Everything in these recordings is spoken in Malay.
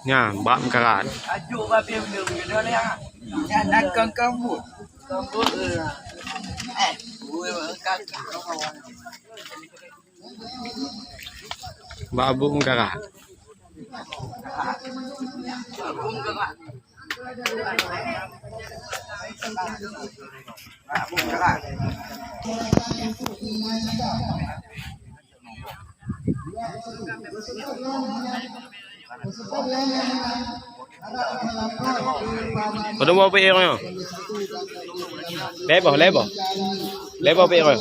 Nha, bạm cả gạt. Ajuk babi belum dia ni ah. Ya nak kambut. Kambut gue kakak kawan. Babung cả gạt. Babung kakak. Babung kakak. Udah mau pe yo. Lebo, lebo. Lebo pe yo.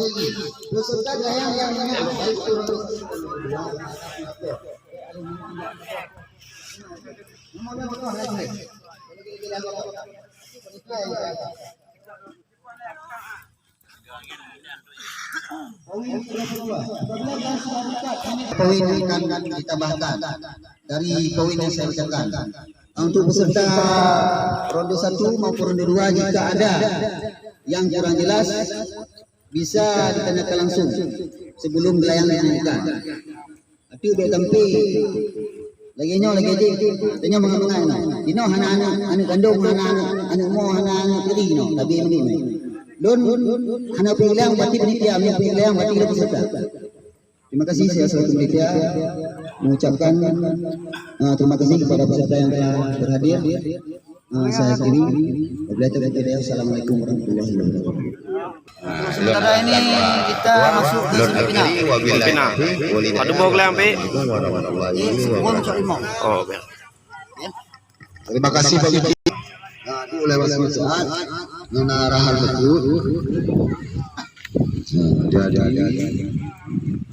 Poin yang akan ditambahkan dari poin yang saya ucapkan untuk peserta ronde 1 maupun ronde 2 jika ada yang kurang jelas bisa ditanyakan langsung sebelum gelayang diumumkan. Tapi udah tampi lagi je tanya mengenai dino hana-hana anu gandung hana-hana anu mo hana-hana kiri no tapi ini don hana pilihan berarti penitia ambil pilihan berarti kita peserta. Terima kasih saya selaku penitia mengucapkan terima kasih kepada peserta yang telah berhadir. Saya akhiri. Assalamualaikum warahmatullahi wabarakatuh. Sementara ini kita masuk ke semifinal. Aduh mau gelayang pe. Oh, biar. Terima kasih bagi itu lewat saat menarahan betul.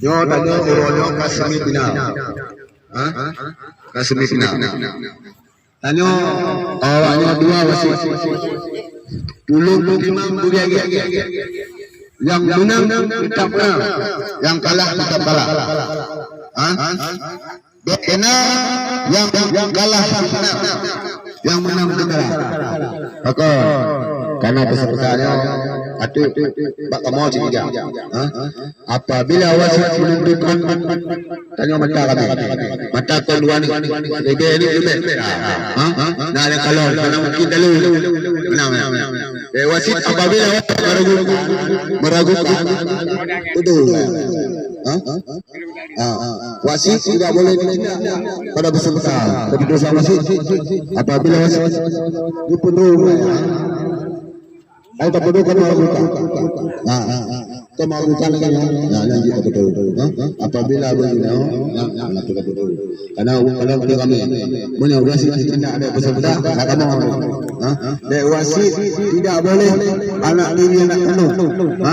Yo tanya uronyo ke semifinal. Ke semifinal. Tanya awalnya 2 wasit. 25 buriage. Yang menang tetap menang, yang kalah tetap kalah. Yang kalah tetap menang, yang menang tetap kalah. Oke, karena pesertanya aduh bakal mau juga. Apabila wasit menentukan tanya mata kami, mata kedua ni, ini. Nah kalau karena mungkin dulu, menang. Wasit apabila meragukan itu, wasit tidak boleh bertindak pada peserta. Keputusan wasit apabila wasit dipenuhi. Ayo tak perlu kan meragukan. Kita meragukan lagi ya. Lanjut betul. Apabila begini, lakukan betul. Karena kalau kami, punya wasit tidak ada peserta, tak mau. Dek wasit tidak boleh anak ini anak penuh.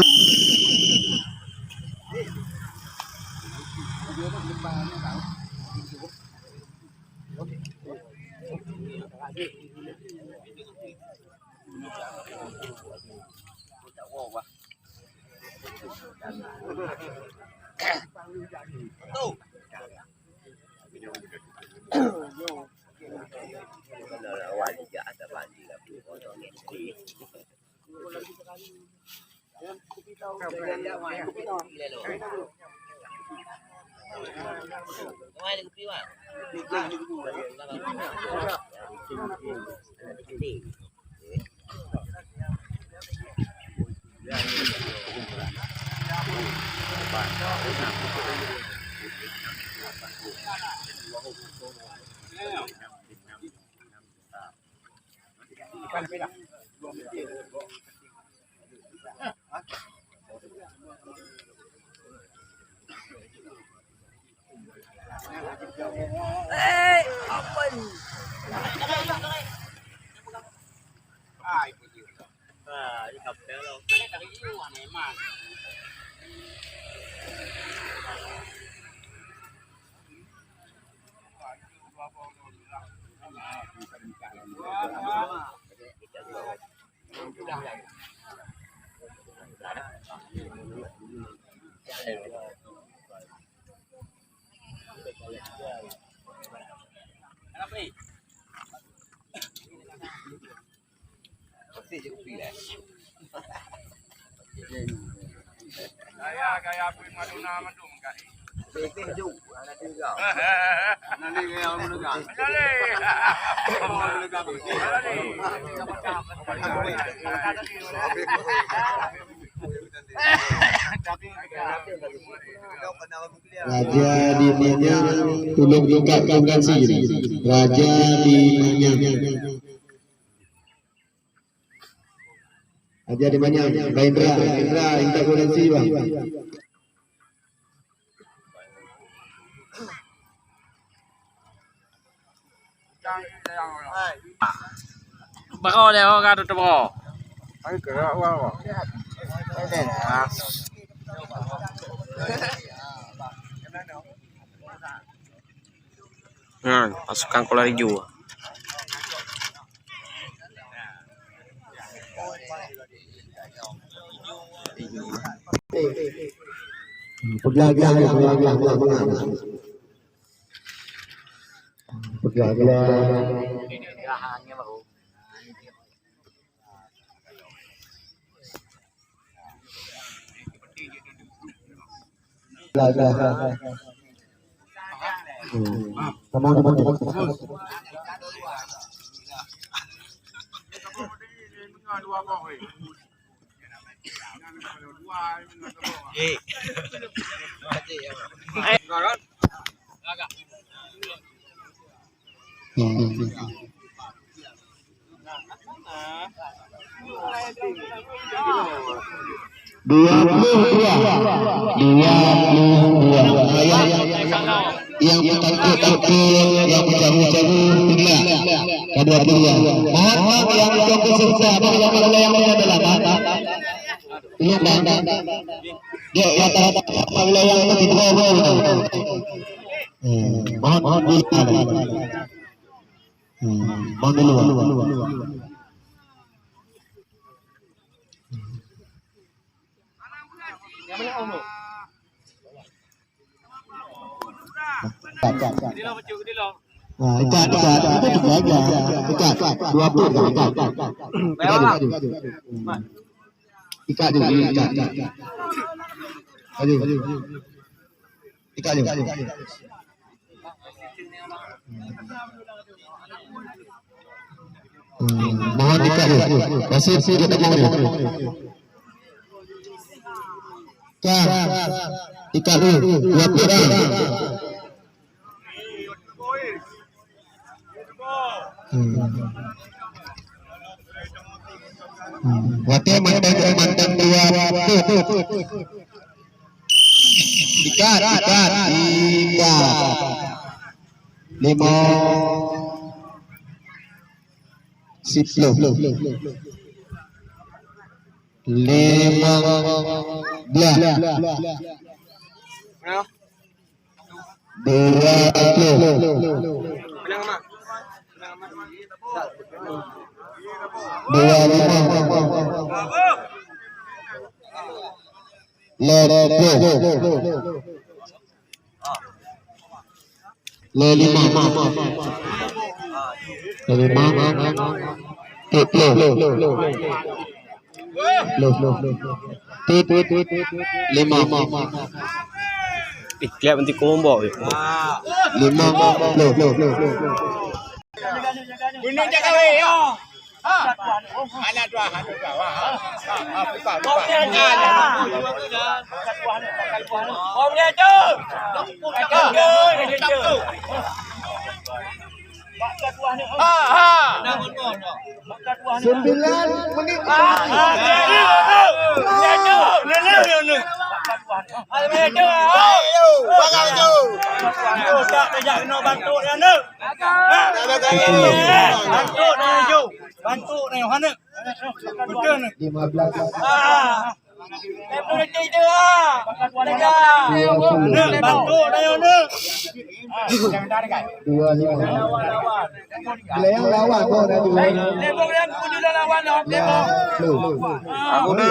Raja di Manyang tolong tingkatkan sini. Raja di Manyang. Raja di Manyang. Indra tingkat koneksi bang. Bako deh, oh kan tuh bako. Pasukan kolar hijau. Pegagang. Yang bertangkap yang berjamu-jamu tidak kedua-dua. Mohon yang mencoba serta apabila yang dalam ini bang. Dia rata-rata apabila yang ketiga mohon dulu. Mohon dulu. Nah, ikat itu juga ikat 20 ikat dulu ikat mohon ikat masih kita mau ikat dulu 20 Wate mantan dua ikat 5 10 Iklan nanti kombo. 5 Bunuh jaga weh yo. Anak tua. Bantu nih, mana? Betul nih. 15. Bantu nih, mana? 25. Yang lawan kau dah dua. Lebok yang punya lawan dong, lebok. Aku deh.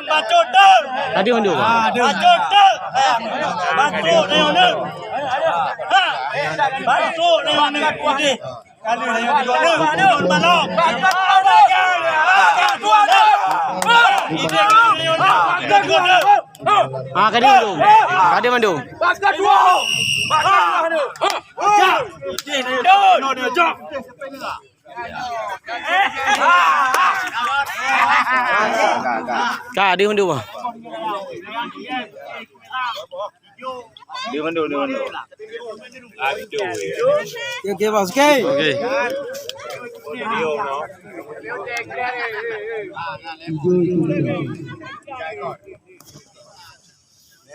Bacot dah. Tadi unjuk. Bacot dah. Bacot nih, mana? Masuk dengan putih. Kali yang kedua balok. Kadi mandung. Kadi mandung. Kadi mandung. Dia mandu. Aduh. Okey, bos. Okey.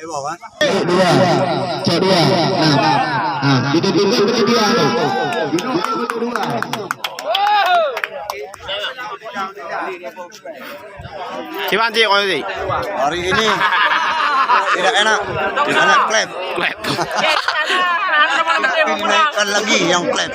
Dua. Nah, itu dia. Gimana sih kalau sih? Hari ini tidak enak. Anak klep. Klep. Dinaikkan lagi yang klep.